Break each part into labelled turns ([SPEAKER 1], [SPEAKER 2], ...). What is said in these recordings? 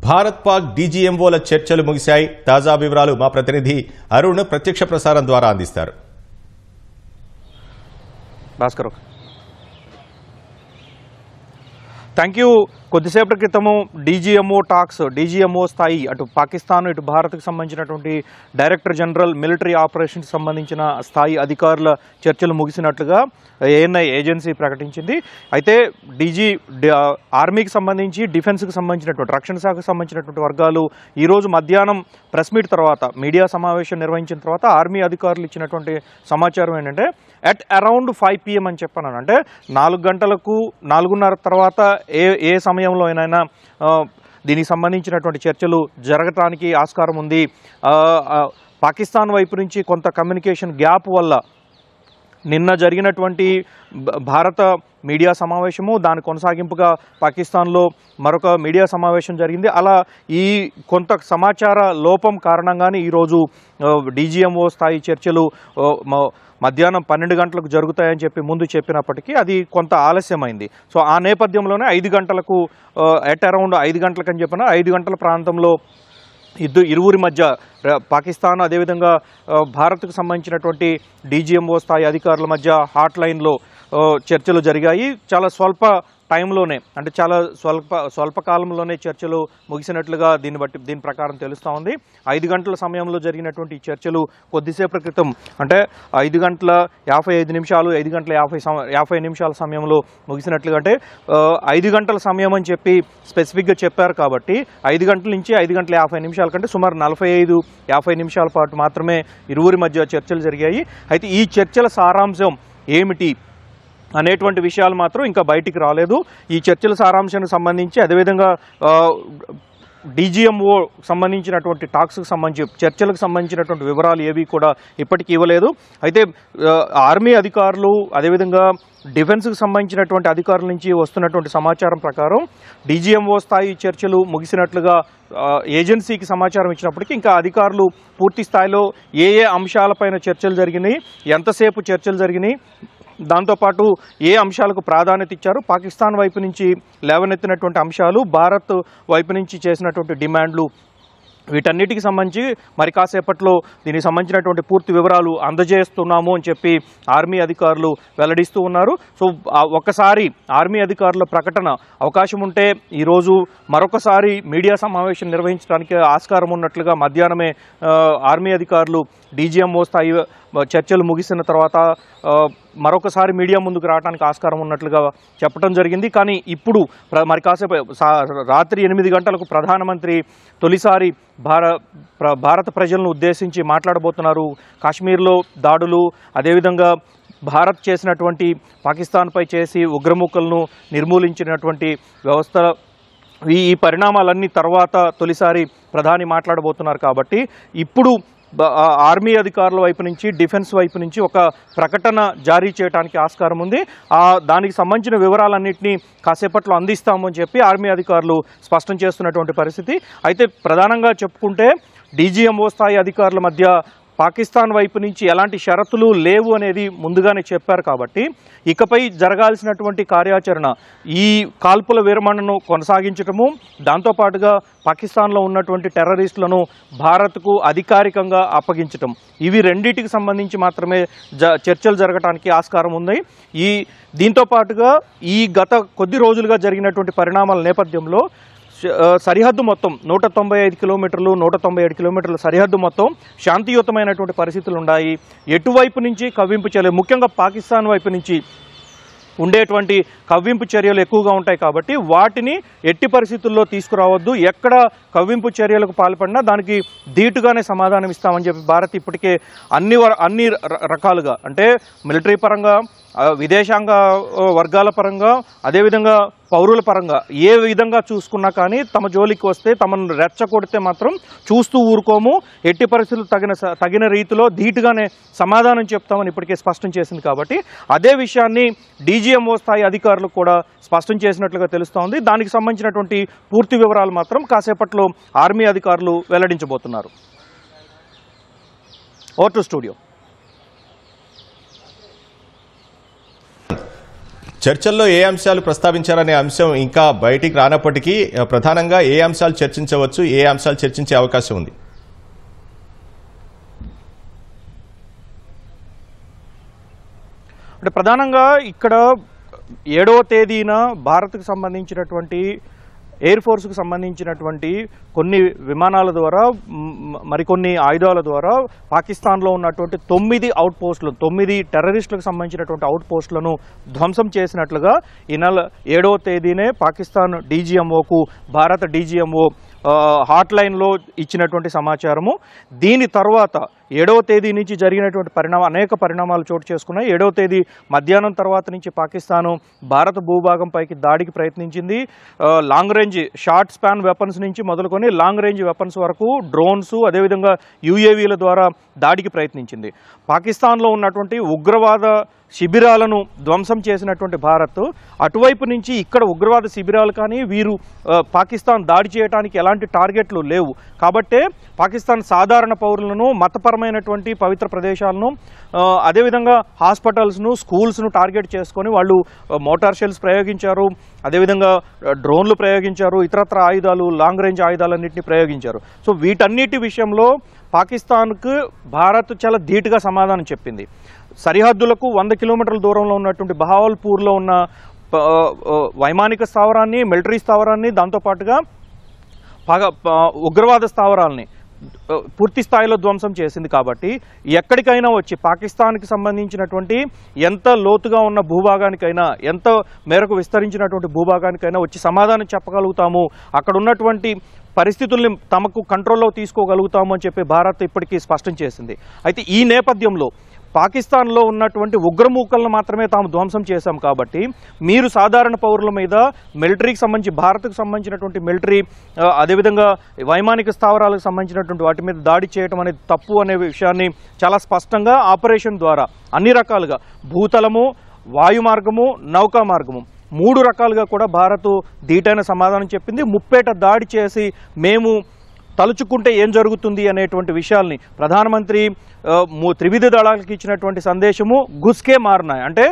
[SPEAKER 1] భారత్ పాక్ డీజీఎంఓల చర్చలు ముగిశాయి. తాజా వివరాలు మా ప్రతినిధి అరుణ్ ప్రత్యక్ష ప్రసారం ద్వారా అందిస్తారు.
[SPEAKER 2] Bhaskar, thank you. కొద్దిసేపటి క్రితము డీజీఎంఓ స్థాయి అటు పాకిస్తాన్ ఇటు భారత్కు సంబంధించినటువంటి డైరెక్టర్ జనరల్ మిలిటరీ ఆపరేషన్స్ సంబంధించిన స్థాయి అధికారుల చర్చలు ముగిసినట్లుగా ఏఎన్ఐ ఏజెన్సీ ప్రకటించింది. అయితే ఆర్మీకి సంబంధించి డిఫెన్స్కి సంబంధించినటువంటి రక్షణ శాఖకు సంబంధించినటువంటి వర్గాలు ఈరోజు మధ్యాహ్నం ప్రెస్ మీట్ తర్వాత మీడియా సమావేశం నిర్వహించిన తర్వాత ఆర్మీ అధికారులు ఇచ్చినటువంటి సమాచారం ఏంటంటే అట్ అరౌండ్ 5 PM అని చెప్పాను. అంటే 4 గంటలకు 4:30 తర్వాత ఏ సమయంలో అయినా దీనికి సంబంధించినటువంటి చర్చలు జరగటానికి ఆస్కారం ఉంది. పాకిస్తాన్ వైపు నుంచి కొంత కమ్యూనికేషన్ గ్యాప్ వల్ల నిన్న జరిగినటువంటి భారత మీడియా సమావేశము దాని కొనసాగింపుగా పాకిస్తాన్లో మరొక మీడియా సమావేశం జరిగింది. అలా ఈ కొంత సమాచార లోపం కారణంగానే ఈరోజు డీజీఎంఓ స్థాయి చర్చలు మధ్యాహ్నం 12 గంటలకు జరుగుతాయని చెప్పి ముందు చెప్పినప్పటికీ అది కొంత ఆలస్యమైంది. సో ఆ నేపథ్యంలోనే 5 గంటలకు అట్ అరౌండ్ 5 గంటలకని చెప్పిన 5 గంటల ప్రాంతంలో ఇరువురి మధ్య పాకిస్తాన్ అదేవిధంగా భారత్కు సంబంధించినటువంటి డీజీఎంఓ స్థాయి అధికారుల మధ్య హాట్ లైన్లో చర్చలు జరిగాయి. చాలా స్వల్ప టైంలోనే అంటే చాలా స్వల్పకాలంలోనే చర్చలు ముగిసినట్లుగా దీని ప్రకారం తెలుస్తూ ఉంది. 5 గంటల సమయంలో జరిగినటువంటి చర్చలు కొద్దిసేపటి క్రితం అంటే 5 గంటల 55 నిమిషాలు 5 గంటల 50 నిమిషాల సమయంలో ముగిసినట్లుగా అంటే 5 గంటల సమయం అని చెప్పి స్పెసిఫిక్గా చెప్పారు కాబట్టి 5 గంటల నుంచి 5 గంటల 50 నిమిషాల కంటే సుమారు 45-50 నిమిషాల పాటు మాత్రమే ఇరువురి మధ్య చర్చలు జరిగాయి. అయితే ఈ చర్చల సారాంశం ఏమిటి అనేటువంటి విషయాలు మాత్రం ఇంకా బయటికి రాలేదు. ఈ చర్చల సారాంశానికి సంబంధించి అదేవిధంగా డీజీఎంఓ సంబంధించినటువంటి టాక్స్కి సంబంధించి చర్చలకు సంబంధించినటువంటి వివరాలు ఏవి కూడా ఇప్పటికీ ఇవ్వలేదు. అయితే ఆర్మీ అధికారులు అదేవిధంగా డిఫెన్స్కి సంబంధించినటువంటి అధికారుల నుంచి వస్తున్నటువంటి సమాచారం ప్రకారం డీజీఎంఓ స్థాయి చర్చలు ముగిసినట్లుగా ఏజెన్సీకి సమాచారం ఇచ్చినప్పటికీ ఇంకా అధికారులు పూర్తి స్థాయిలో ఏ అంశాలపైన చర్చలు జరిగినాయి, ఎంతసేపు చర్చలు జరిగినాయి, దాంతోపాటు ఏ అంశాలకు ప్రాధాన్యత ఇచ్చారు, పాకిస్తాన్ వైపు నుంచి లేవనెత్తినటువంటి అంశాలు, భారత్ వైపు నుంచి చేసినటువంటి డిమాండ్లు, వీటన్నిటికి సంబంధించి మరి కాసేపట్లో దీనికి సంబంధించినటువంటి పూర్తి వివరాలు అందజేస్తున్నాము అని చెప్పి ఆర్మీ అధికారులు వెల్లడిస్తూ ఉన్నారు. సో ఒక్కసారి ఆర్మీ అధికారుల ప్రకటన అవకాశం ఉంటే ఈరోజు మరొకసారి మీడియా సమావేశం నిర్వహించడానికి ఆస్కారం ఉన్నట్లుగా మధ్యాహ్నమే ఆర్మీ అధికారులు డీజీఎంఓ స్థాయి చర్చలు ముగిసిన తర్వాత మరొకసారి మీడియా ముందుకు రావడానికి ఆస్కారం ఉన్నట్లుగా చెప్పడం జరిగింది. కానీ ఇప్పుడు మరి కాసేపు రాత్రి 8 గంటలకు ప్రధానమంత్రి తొలిసారి భారత ప్రజలను ఉద్దేశించి మాట్లాడబోతున్నారు. కాశ్మీర్లో దాడులు అదేవిధంగా భారత్ చేసినటువంటి పాకిస్తాన్పై చేసి ఉగ్రముక్కలను నిర్మూలించినటువంటి వ్యవస్థ ఈ పరిణామాలన్నీ తర్వాత తొలిసారి ప్రధాని మాట్లాడబోతున్నారు. కాబట్టి ఇప్పుడు ఆర్మీ అధికారుల వైపు నుంచి డిఫెన్స్ వైపు నుంచి ఒక ప్రకటన జారీ చేయడానికి ఆస్కారం ఉంది. దానికి సంబంధించిన వివరాలన్నింటినీ కాసేపట్లో అందిస్తాము అని చెప్పి ఆర్మీ అధికారులు స్పష్టం చేస్తున్నటువంటి పరిస్థితి. అయితే ప్రధానంగా చెప్పుకుంటే డీజీఎంఓ స్థాయి అధికారుల మధ్య పాకిస్తాన్ వైపు నుంచి ఎలాంటి షరతులు లేవు అనేది ముందుగానే చెప్పారు. కాబట్టి ఇకపై జరగాల్సినటువంటి కార్యాచరణ ఈ కాల్పుల విరమణను కొనసాగించటము, దాంతోపాటుగా పాకిస్తాన్లో ఉన్నటువంటి టెర్రరిస్టులను భారత్కు అధికారికంగా అప్పగించటం, ఇవి రెండింటికి సంబంధించి మాత్రమే చర్చలు జరగడానికి ఆస్కారం ఉంది. దీంతో పాటుగా ఈ గత కొద్ది రోజులుగా జరిగినటువంటి పరిణామాల నేపథ్యంలో సరిహద్దు మొత్తం 195 కిలోమీటర్లు 197 కిలోమీటర్ల సరిహద్దు మొత్తం శాంతియుతమైనటువంటి పరిస్థితులు ఉన్నాయి. ఎటువైపు నుంచి కవ్వింపు చర్యలు, ముఖ్యంగా పాకిస్తాన్ వైపు నుంచి ఉండేటువంటి కవ్వింపు చర్యలు ఎక్కువగా ఉంటాయి. కాబట్టి వాటిని ఎట్టి పరిస్థితుల్లో తీసుకురావద్దు, ఎక్కడ కవ్వింపు చర్యలకు పాల్పడినా దానికి ధీటుగానే సమాధానం ఇస్తామని చెప్పి భారత్ ఇప్పటికే అన్ని రకాలుగా అంటే మిలిటరీ పరంగా, విదేశాంగ వర్గాల పరంగా, అదేవిధంగా పౌరుల పరంగా ఏ విధంగా చూసుకున్నా కానీ తమ జోలికి వస్తే తమను రెచ్చగొడితే మాత్రం చూస్తూ ఊరుకోము, ఎట్టి పరిస్థితులు తగిన రీతిలో ధీటుగానే సమాధానం చెప్తామని ఇప్పటికే స్పష్టం చేసింది. కాబట్టి అదే విషయాన్ని డీజీఎంఓ స్థాయి అధికారులు కూడా స్పష్టం చేసినట్లుగా తెలుస్తోంది. దానికి సంబంధించినటువంటి పూర్తి వివరాలు మాత్రం కాసేపట్లో ఆర్మీ అధికారులు వెల్లడించబోతున్నారు. Over to studio.
[SPEAKER 1] చర్చల్లో ఏ అంశాలు ప్రస్తావించారనే అంశం ఇంకా బయటికి రానప్పటికీ ప్రధానంగా ఏ అంశాలు చర్చించవచ్చు, ఏ అంశాలు చర్చించే అవకాశం ఉంది?
[SPEAKER 2] అంటే ప్రధానంగా ఇక్కడ 7వ తేదీన భారత్కు సంబంధించినటువంటి ఎయిర్ ఫోర్స్కు సంబంధించినటువంటి కొన్ని విమానాల ద్వారా మరికొన్ని ఆయుధాల ద్వారా పాకిస్తాన్లో ఉన్నటువంటి 9 అవుట్ పోస్టులు 9 టెర్రరిస్టులకు సంబంధించినటువంటి అవుట్ పోస్టులను ధ్వంసం చేసినట్లుగా ఈ నెల 7వ తేదీనే పాకిస్తాన్ డీజీఎంఓకు భారత డీజీఎంఓ హాట్ లైన్లో ఇచ్చినటువంటి సమాచారము. దీని తర్వాత 7వ తేదీ నుంచి జరిగినటువంటి అనేక పరిణామాలు చోటు చేసుకున్నాయి. 7వ తేదీ మధ్యాహ్నం తర్వాత నుంచి పాకిస్తాను భారత భూభాగంపైకి దాడికి ప్రయత్నించింది. Long range short span weapons నుంచి మొదలుకొని లాంగ్ రేంజ్ వెపన్స్ వరకు డ్రోన్స్, అదేవిధంగా యుఏవీల ద్వారా దాడికి ప్రయత్నించింది. పాకిస్తాన్లో ఉన్నటువంటి ఉగ్రవాద శిబిరాలను ధ్వంసం చేసినటువంటి భారత్ అటువైపు నుంచి ఇక్కడ ఉగ్రవాద శిబిరాలు కానీ వీరు పాకిస్తాన్ దాడి చేయడానికి ఎలాంటి టార్గెట్లు లేవు కాబట్టే పాకిస్తాన్ సాధారణ పౌరులను, మతపరమైనటువంటి పవిత్ర ప్రదేశాలను, అదేవిధంగా హాస్పిటల్స్ను, స్కూల్స్ను టార్గెట్ చేసుకొని వాళ్ళు మోటార్ షెల్స్ ప్రయోగించారు, అదేవిధంగా డ్రోన్లు ప్రయోగించారు, ఇతరత్ర ఆయుధాలు, లాంగ్ రేంజ్ ఆయుధాలన్నింటినీ ప్రయోగించారు. సో వీటన్నిటి విషయంలో పాకిస్తాన్కు భారత్ చాలా ధీటుగా సమాధానం చెప్పింది. సరిహద్దులకు 100 కిలోమీటర్ల దూరంలో ఉన్నటువంటి బహావల్పూర్లో ఉన్న వైమానిక స్థావరాన్ని, మిలిటరీ స్థావరాన్ని, దాంతోపాటుగా ఉగ్రవాద స్థావరాలని పూర్తి స్థాయిలో ధ్వంసం చేసింది. కాబట్టి ఎక్కడికైనా వచ్చి పాకిస్తాన్కి సంబంధించినటువంటి ఎంత లోతుగా ఉన్న భూభాగానికైనా, ఎంత మేరకు విస్తరించినటువంటి భూభాగానికైనా వచ్చి సమాధానం చెప్పగలుగుతాము, అక్కడ ఉన్నటువంటి పరిస్థితుల్ని తమకు కంట్రోల్లో తీసుకోగలుగుతాము అని చెప్పి భారత్ ఇప్పటికీ స్పష్టం చేసింది. అయితే ఈ నేపథ్యంలో పాకిస్తాన్లో ఉన్నటువంటి ఉగ్రమూకలను మాత్రమే తాము ధ్వంసం చేశాం కాబట్టి మీరు సాధారణ పౌరుల మీద మిలిటరీకి సంబంధించి, భారత్కు సంబంధించినటువంటి మిలిటరీ, అదేవిధంగా వైమానిక స్థావరాలకు సంబంధించినటువంటి వాటి మీద దాడి చేయడం అనేది తప్పు అనే విషయాన్ని చాలా స్పష్టంగా ఆపరేషన్ ద్వారా అన్ని రకాలుగా భూతలము, వాయు మార్గము, నౌకా మార్గము 3 రకాలుగా కూడా భారత్ ధీటైన సమాధానం చెప్పింది. ముప్పేట దాడి చేసి మేము తలుచుకుంటే ఏం జరుగుతుంది అనేటువంటి విషయాల్ని ప్రధానమంత్రి త్రివిధ దళాలకు ఇచ్చినటువంటి సందేశము గుస్కే మారినాయి. అంటే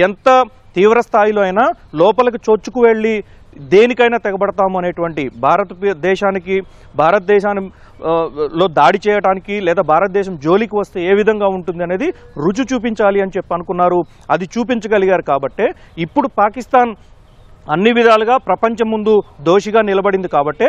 [SPEAKER 2] ఎంత తీవ్ర స్థాయిలో అయినా లోపలికి చొచ్చుకు వెళ్ళి దేనికైనా తెగబడతాము అనేటువంటి భారతదేశంలో దాడి చేయడానికి లేదా భారతదేశం జోలికి వస్తే ఏ విధంగా ఉంటుంది అనేది రుచి చూపించాలి అని చెప్పి అనుకున్నారు. అది చూపించగలిగారు కాబట్టే ఇప్పుడు పాకిస్తాన్ అన్ని విధాలుగా ప్రపంచం ముందు దోషిగా నిలబడింది. కాబట్టి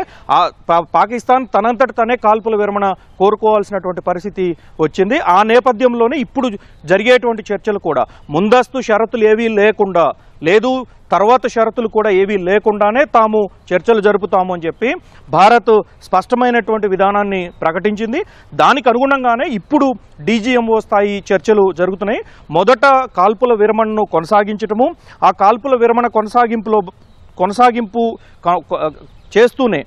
[SPEAKER 2] పాకిస్తాన్ తనంతట తనే కాల్పుల విరమణ కోరుకోవాల్సినటువంటి పరిస్థితి వచ్చింది. ఆ నేపథ్యంలోనే ఇప్పుడు జరిగేటువంటి చర్చలు కూడా ముందస్తు షరతులు ఏవీ లేకుండా, లేదు తర్వాత షరతులు కూడా ఏవీ లేకుండానే తాము చర్చలు జరుపుతాము అని చెప్పి భారత్ స్పష్టమైనటువంటి విధానాన్ని ప్రకటించింది. దానికి అనుగుణంగానే ఇప్పుడు డీజీఎంఓ స్థాయి చర్చలు జరుగుతున్నాయి. మొదట కాల్పుల విరమణను కొనసాగించటము, ఆ కాల్పుల విరమణ కొనసాగింపు చేస్తూనే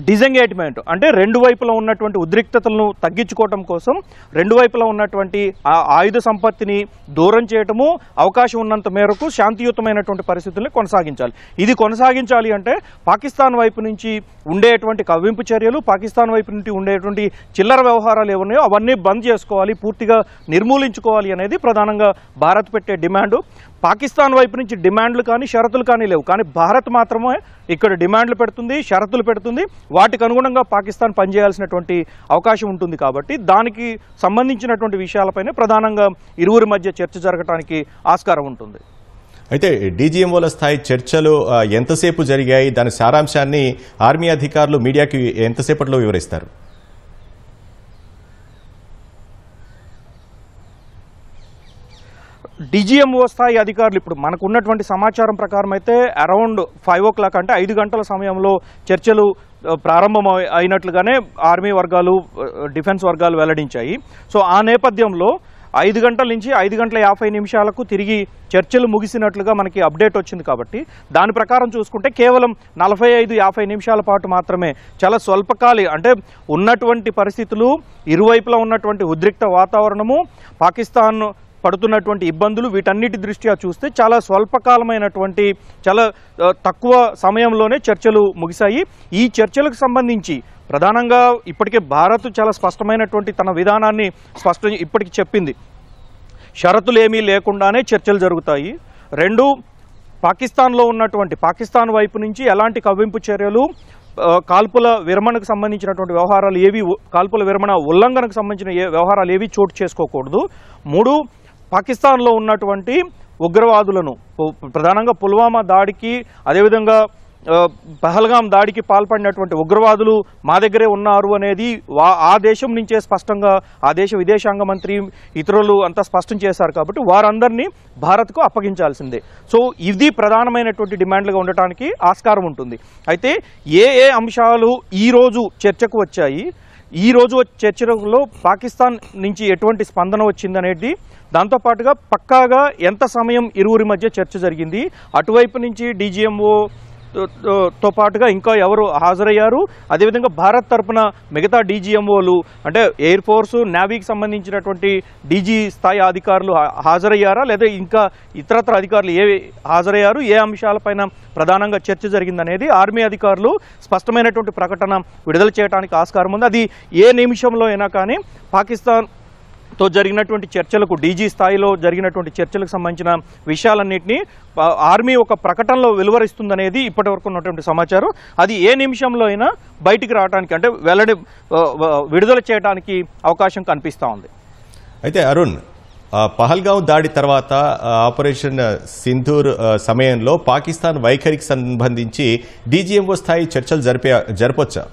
[SPEAKER 2] డిజెంగేజ్మెంట్ అంటే రెండు వైపులా ఉన్నటువంటి ఉద్రిక్తతలను తగ్గించుకోవటం కోసం రెండు వైపులా ఉన్నటువంటి ఆ ఆయుధ సంపత్తిని దూరం చేయటము, అవకాశం ఉన్నంత మేరకు శాంతియుతమైనటువంటి పరిస్థితుల్ని కొనసాగించాలి. ఇది కొనసాగించాలి అంటే పాకిస్తాన్ వైపు నుంచి ఉండేటువంటి కవ్వింపు చర్యలు, పాకిస్తాన్ వైపు నుంచి ఉండేటువంటి చిల్లర వ్యవహారాలు ఏమున్నాయో అవన్నీ బంద్ చేసుకోవాలి, పూర్తిగా నిర్మూలించుకోవాలి అనేది ప్రధానంగా భారత్ పెట్టే డిమాండు. పాకిస్తాన్ వైపు నుంచి డిమాండ్లు కానీ షరతులు కానీ లేవు, కానీ భారత్ మాత్రమే ఇక్కడ డిమాండ్లు పెడుతుంది, షరతులు పెడుతుంది. వాటికి అనుగుణంగా పాకిస్తాన్ పనిచేయాల్సినటువంటి అవకాశం ఉంటుంది. కాబట్టి దానికి సంబంధించినటువంటి విషయాలపైన ప్రధానంగా ఇరువురి మధ్య చర్చ జరగడానికి ఆస్కారం ఉంటుంది.
[SPEAKER 1] అయితే డీజీఎంఓల స్థాయి చర్చలు ఎంతసేపు జరిగాయి, దాని సారాంశాన్ని ఆర్మీ అధికారులు మీడియాకి ఎంతసేపట్లో వివరిస్తారు?
[SPEAKER 2] డీజీఎంఓ స్థాయి అధికారులు ఇప్పుడు మనకు ఉన్నటువంటి సమాచారం ప్రకారం అయితే అరౌండ్ 5 o'clock అంటే 5 గంటల సమయంలో చర్చలు ప్రారంభం అయినట్లుగానే ఆర్మీ వర్గాలు, డిఫెన్స్ వర్గాలు వెల్లడించాయి. సో ఆ నేపథ్యంలో 5 గంటల నుంచి 5:50 తిరిగి చర్చలు ముగిసినట్లుగా మనకి అప్డేట్ వచ్చింది. కాబట్టి దాని ప్రకారం చూసుకుంటే కేవలం 45-50 నిమిషాల పాటు మాత్రమే, చాలా స్వల్పకాలి అంటే ఉన్నటువంటి పరిస్థితులు, ఇరువైపులా ఉన్నటువంటి ఉద్రిక్త వాతావరణము, పాకిస్తాన్ పడుతున్నటువంటి ఇబ్బందులు, వీటన్నిటి దృష్ట్యా చూస్తే చాలా స్వల్పకాలమైనటువంటి, చాలా తక్కువ సమయంలోనే చర్చలు ముగిశాయి. ఈ చర్చలకు సంబంధించి ప్రధానంగా ఇప్పటికే భారత్ చాలా స్పష్టమైనటువంటి తన విధానాన్ని ఇప్పటికి చెప్పింది. షరతులు ఏమీ లేకుండానే చర్చలు జరుగుతాయి. 2 పాకిస్తాన్లో ఉన్నటువంటి పాకిస్తాన్ వైపు నుంచి ఎలాంటి కవ్వింపు చర్యలు, కాల్పుల విరమణకు సంబంధించినటువంటి వ్యవహారాలు ఏవి, కాల్పుల విరమణ ఉల్లంఘనకు సంబంధించిన వ్యవహారాలు ఏవి చోటు చేసుకోకూడదు. 3, పాకిస్తాన్లో ఉన్నటువంటి ఉగ్రవాదులను, ప్రధానంగా పుల్వామా దాడికి అదేవిధంగా పహల్గాం దాడికి పాల్పడినటువంటి ఉగ్రవాదులు మా దగ్గరే ఉన్నారు అనేది ఆ దేశం నుంచే స్పష్టంగా ఆ దేశ విదేశాంగ మంత్రి ఇతరులు అంతా స్పష్టం చేశారు. కాబట్టి వారందరినీ భారత్కు అప్పగించాల్సిందే. సో ఇది ప్రధానమైనటువంటి డిమాండ్లుగా ఉండటానికి ఆస్కారం ఉంటుంది. అయితే ఏ అంశాలు ఈరోజు చర్చకు వచ్చాయి, ఈరోజు చర్చలో పాకిస్తాన్ నుంచి ఎటువంటి స్పందన వచ్చిందనేది, దాంతోపాటుగా పక్కాగా ఎంత సమయం ఇరువురి మధ్య చర్చ జరిగింది, అటువైపు నుంచి DGMO తో పాటుగా ఇంకా ఎవరు హాజరయ్యారు, అదేవిధంగా భారత్ తరపున మిగతా DGMOలు అంటే ఎయిర్ ఫోర్స్, నేవీకి సంబంధించినటువంటి DG స్థాయి అధికారులు హాజరయ్యారా, లేదా ఇంకా ఇతరత్ర అధికారులు హాజరయ్యారు, ఏ అంశాలపైన ప్రధానంగా చర్చ జరిగిందనేది ఆర్మీ అధికారులు స్పష్టమైనటువంటి ప్రకటన విడుదల చేయడానికి ఆస్కారం ఉంది. అది ఏ నిమిషంలో అయినా కానీ పాకిస్తాన్తో జరిగినటువంటి చర్చలకు, DG స్థాయిలో జరిగినటువంటి చర్చలకు సంబంధించిన విషయాలన్నింటినీ ఆర్మీ ఒక ప్రకటనలో వెలువరిస్తుందనేది ఇప్పటి వరకు ఉన్నటువంటి సమాచారం. అది ఏ నిమిషంలో అయినా బయటికి రావడానికి అంటే విడుదల చేయడానికి అవకాశం కనిపిస్తూ ఉంది.
[SPEAKER 1] అయితే అరుణ్, పహల్గాం దాడి తర్వాత ఆపరేషన్ సింధూర్ సమయంలో పాకిస్తాన్ వైఖరికి సంబంధించి DGMO స్థాయి చర్చలు జరపొచ్చా?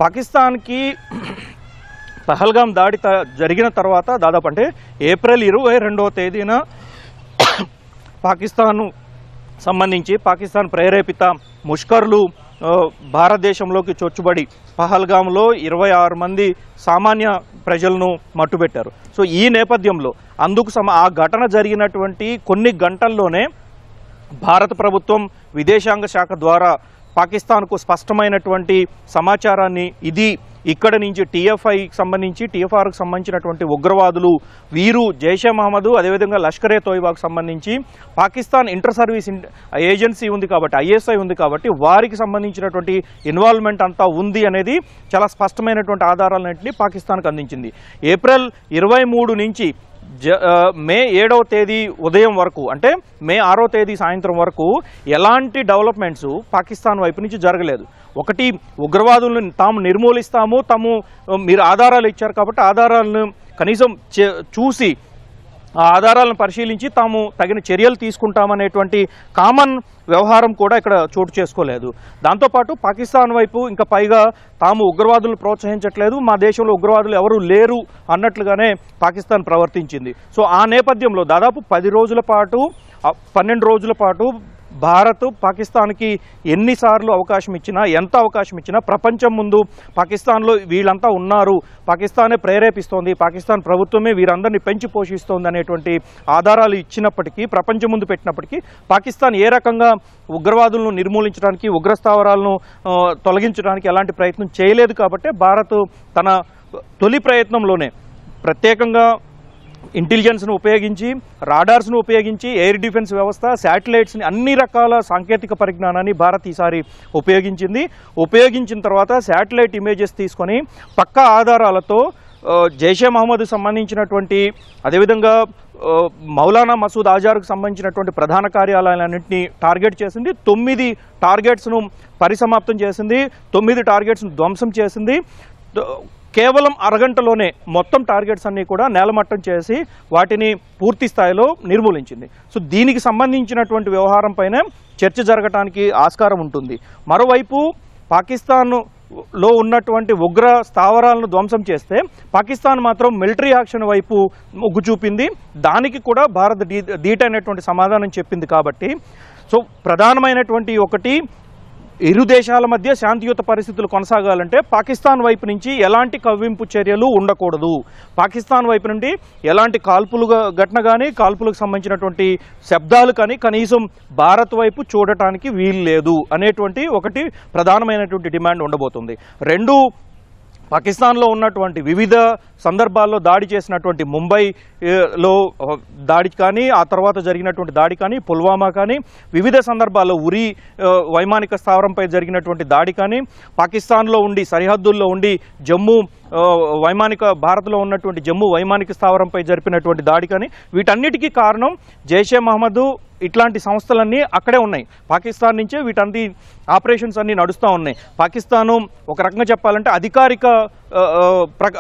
[SPEAKER 2] పాకిస్తాన్కి పహల్గాం దాడి జరిగిన తర్వాత దాదాపు అంటే ఏప్రిల్ 22వ తేదీన పాకిస్తాన్ సంబంధించి పాకిస్తాన్ ప్రేరేపిత ముష్కర్లు భారతదేశంలోకి చొచ్చుబడి పహల్గాంలో 26 మంది సామాన్య ప్రజలను మట్టుబెట్టారు. సో ఈ నేపథ్యంలో ఆ ఘటన జరిగినటువంటి కొన్ని గంటల్లోనే భారత ప్రభుత్వం విదేశాంగ శాఖ ద్వారా పాకిస్తాన్కు స్పష్టమైనటువంటి సమాచారాన్ని, ఇది ఇక్కడ నుంచి TFIకి సంబంధించి TFRకు సంబంధించినటువంటి ఉగ్రవాదులు, వీరు జైషే మహమ్మద్ అదేవిధంగా లష్కరే తోయిబాకు సంబంధించి పాకిస్తాన్ ఇంటర్ సర్వీస్ ఏజెన్సీ ఉంది కాబట్టి, ISI ఉంది కాబట్టి వారికి సంబంధించినటువంటి ఇన్వాల్వ్మెంట్ అంతా ఉంది అనేది చాలా స్పష్టమైనటువంటి ఆధారాలన్నింటినీ పాకిస్తాన్కు అందించింది. ఏప్రిల్ 23 నుంచి మే 7వ తేదీ ఉదయం వరకు, అంటే మే 6వ తేదీ సాయంత్రం వరకు ఎలాంటి డెవలప్మెంట్స్ పాకిస్తాన్ వైపు నుంచి జరగలేదు. ఒకటి, ఉగ్రవాదులను తాము నిర్మూలిస్తాము, మీరు ఆధారాలు ఇచ్చారు కాబట్టి ఆధారాలను కనీసం చూసి ఆ ఆధారాలను పరిశీలించి తాము తగిన చర్యలు తీసుకుంటామనేటువంటి కామన్ వ్యవహారం కూడా ఇక్కడ చోటు చేసుకోలేదు. దాంతోపాటు పాకిస్తాన్ వైపు ఇంకా పైగా తాము ఉగ్రవాదులను ప్రోత్సహించట్లేదు, మా దేశంలో ఉగ్రవాదులు ఎవరూ లేరు అన్నట్లుగానే పాకిస్తాన్ ప్రవర్తించింది. సో ఆ నేపథ్యంలో దాదాపు 10 రోజుల పాటు 12 రోజుల పాటు భారత్ పాకిస్తాన్కి ఎన్నిసార్లు అవకాశం ఇచ్చినా, ఎంత అవకాశం ఇచ్చినా ప్రపంచం ముందు పాకిస్తాన్లో వీళ్ళంతా ఉన్నారు, పాకిస్తానే ప్రేరేపిస్తోంది, పాకిస్తాన్ ప్రభుత్వమే వీరందరినీ పెంచి పోషిస్తోంది అనేటువంటి ఆధారాలు ఇచ్చినప్పటికీ, ప్రపంచం ముందు పెట్టినప్పటికీ పాకిస్తాన్ ఏ రకంగా ఉగ్రవాదులను నిర్మూలించడానికి, ఉగ్రస్థావరాలను తొలగించడానికి ఎలాంటి ప్రయత్నం చేయలేదు. కాబట్టి భారత్ తన తొలి ప్రయత్నంలోనే ప్రత్యేకంగా ఇంటెలిజెన్స్ను ఉపయోగించి, రాడార్స్ను ఉపయోగించి, ఎయిర్ డిఫెన్స్ వ్యవస్థ, శాటిలైట్స్ని, అన్ని రకాల సాంకేతిక పరిజ్ఞానాన్ని భారత్ ఈసారి ఉపయోగించిన తర్వాత శాటిలైట్ ఇమేజెస్ తీసుకొని పక్కా ఆధారాలతో జైషే మహమ్మద్ సంబంధించినటువంటి, అదేవిధంగా మౌలానా మసూద్ ఆజార్కు సంబంధించినటువంటి ప్రధాన కార్యాలయాలన్నింటినీ టార్గెట్ చేసింది. 9 టార్గెట్స్ను పరిసమాప్తం చేసింది, 9 టార్గెట్స్ను ధ్వంసం చేసింది. కేవలం అరగంటలోనే మొత్తం టార్గెట్స్ అన్నీ కూడా నేలమట్టం చేసి వాటిని పూర్తి స్థాయిలో నిర్మూలించింది. సో దీనికి సంబంధించినటువంటి వ్యవహారం పైన చర్చ జరగటానికి ఆస్కారం ఉంటుంది. మరోవైపు పాకిస్తాన్లో ఉన్నటువంటి ఉగ్ర స్థావరాలను ధ్వంసం చేస్తే పాకిస్తాన్ మాత్రం మిలిటరీ యాక్షన్ వైపు మొగ్గు చూపింది. దానికి కూడా భారత్ ధీటైనటువంటి సమాధానం చెప్పింది. కాబట్టి సో ప్రధానమైనటువంటి ఒకటి, ఇరు దేశాల మధ్య శాంతియుత పరిస్థితులు కొనసాగాలంటే పాకిస్తాన్ వైపు నుంచి ఎలాంటి కవ్వింపు చర్యలు ఉండకూడదు, పాకిస్తాన్ వైపు నుండి ఎలాంటి ఘటన కానీ కాల్పులకు సంబంధించినటువంటి శబ్దాలు కానీ కనీసం భారత్ వైపు చూడటానికి వీలు లేదు అనేటువంటి ఒకటి ప్రధానమైనటువంటి డిమాండ్ ఉండబోతుంది. 2, పాకిస్తాన్లో ఉన్నటువంటి వివిధ సందర్భాల్లో దాడి చేసినటువంటి ముంబైలో దాడి కానీ, ఆ తర్వాత జరిగినటువంటి దాడి కానీ, పుల్వామా కానీ, వివిధ సందర్భాల్లో ఉరి వైమానిక స్థావరంపై జరిగినటువంటి దాడి కానీ, పాకిస్తాన్లో ఉండి సరిహద్దుల్లో ఉండి జమ్మూ భారత్లో ఉన్నటువంటి జమ్మూ వైమానిక స్థావరంపై జరిపినటువంటి దాడి కానీ వీటన్నిటికీ కారణం జైషే మహమ్మద్ ఇట్లాంటి సంస్థలన్నీ అక్కడే ఉన్నాయి. పాకిస్తాన్ నుంచే వీటన్ని ఆపరేషన్స్ అన్నీ నడుస్తూ ఉన్నాయి. పాకిస్తాను ఒక రకంగా చెప్పాలంటే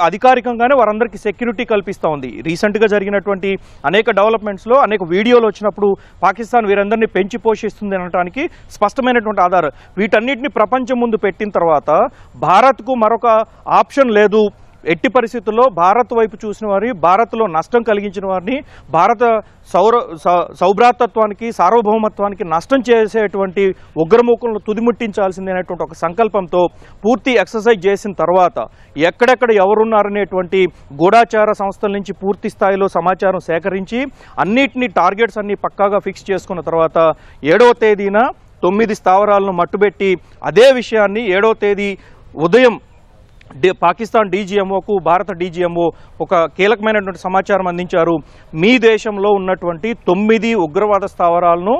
[SPEAKER 2] అధికారికంగానే వారందరికీ సెక్యూరిటీ కల్పిస్తూ ఉంది. రీసెంట్గా జరిగినటువంటి అనేక డెవలప్మెంట్స్లో అనేక వీడియోలు వచ్చినప్పుడు పాకిస్తాన్ వీరందరినీ పెంచి పోషిస్తుంది అనడానికి స్పష్టమైనటువంటి ఆధారం. వీటన్నిటిని ప్రపంచం ముందు పెట్టిన తర్వాత భారత్కు మరొక ఆప్షన్ లేదు. ఎట్టి పరిస్థితుల్లో భారత్ వైపు చూసిన వారిని, భారత్లో నష్టం కలిగించిన వారిని, భారత సౌభ్రాతత్వానికి సార్వభౌమత్వానికి నష్టం చేసేటువంటి ఉగ్రమూకలను తుదిముట్టించాల్సిందేనటువంటి ఒక సంకల్పంతో పూర్తి ఎక్సర్సైజ్ చేసిన తర్వాత ఎక్కడెక్కడ ఎవరున్నారనేటువంటి గూఢాచార సంస్థల నుంచి పూర్తి స్థాయిలో సమాచారం సేకరించి అన్నిటినీ టార్గెట్స్ అన్ని పక్కాగా ఫిక్స్ చేసుకున్న తర్వాత 7వ తేదీన 9 స్థావరాలను మట్టుబెట్టి అదే విషయాన్ని 7వ తేదీ ఉదయం పాకిస్తాన్ డీజీఎంఓకు భారత డీజీఎంఓ ఒక కీలకమైనటువంటి సమాచారం అందించారు. మీ దేశంలో ఉన్నటువంటి 9 ఉగ్రవాద స్థావరాలను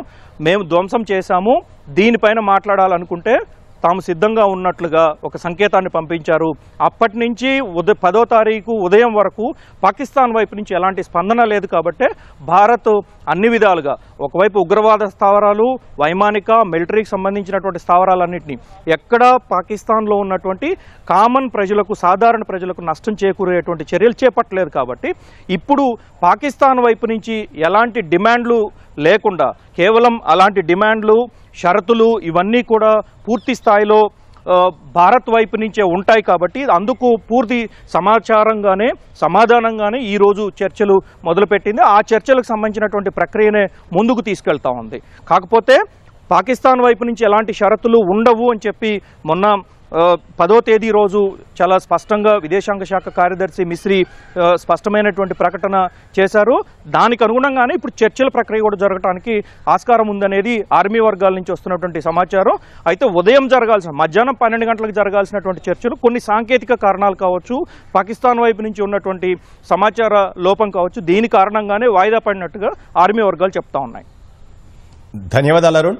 [SPEAKER 2] మేము ధ్వంసం చేశాము, దీనిపైన మాట్లాడాలనుకుంటే తాము సిద్ధంగా ఉన్నట్లుగా ఒక సంకేతాన్ని పంపించారు. అప్పటి నుంచి 10వ తారీఖు ఉదయం వరకు పాకిస్తాన్ వైపు నుంచి ఎలాంటి స్పందన లేదు. కాబట్టి భారత్ అన్ని విధాలుగా ఒకవైపు ఉగ్రవాద స్థావరాలు, వైమానిక, మిలిటరీకి సంబంధించినటువంటి స్థావరాలన్నింటినీ ఎక్కడా పాకిస్తాన్లో ఉన్నటువంటి కామన్ ప్రజలకు, సాధారణ ప్రజలకు నష్టం చేకూరేటువంటి చర్యలు చేపట్టలేదు. కాబట్టి ఇప్పుడు పాకిస్తాన్ వైపు నుంచి ఎలాంటి డిమాండ్లు లేకుండా కేవలం అలాంటి డిమాండ్లు, షరతులు ఇవన్నీ కూడా పూర్తి స్థాయిలో భారత్ వైపు నుంచే ఉంటాయి. కాబట్టి అందుకు పూర్తి సమాధానంగానే ఈరోజు చర్చలు మొదలుపెట్టింది. ఆ చర్చలకు సంబంధించినటువంటి ప్రక్రియనే ముందుకు తీసుకెళ్తా ఉంది. కాకపోతే పాకిస్తాన్ వైపు నుంచి ఎలాంటి షరతులు ఉండవు అని చెప్పి మొన్న 10వ తేదీ రోజు చాలా స్పష్టంగా విదేశాంగ శాఖ కార్యదర్శి మిశ్రీ స్పష్టమైనటువంటి ప్రకటన చేశారు. దానికి అనుగుణంగానే ఇప్పుడు చర్చల ప్రక్రియ కూడా జరగడానికి ఆస్కారం ఉందనేది ఆర్మీ వర్గాల నుంచి వస్తున్నటువంటి సమాచారం. అయితే ఉదయం మధ్యాహ్నం 12 గంటలకు జరగాల్సినటువంటి చర్చలు కొన్ని సాంకేతిక కారణాలు కావచ్చు, పాకిస్తాన్ వైపు నుంచి ఉన్నటువంటి సమాచార లోపం కావచ్చు, దీని కారణంగానే వాయిదా పడినట్టుగా ఆర్మీ వర్గాలు చెప్తా ఉన్నాయి.
[SPEAKER 1] ధన్యవాదాలు అరుణ్.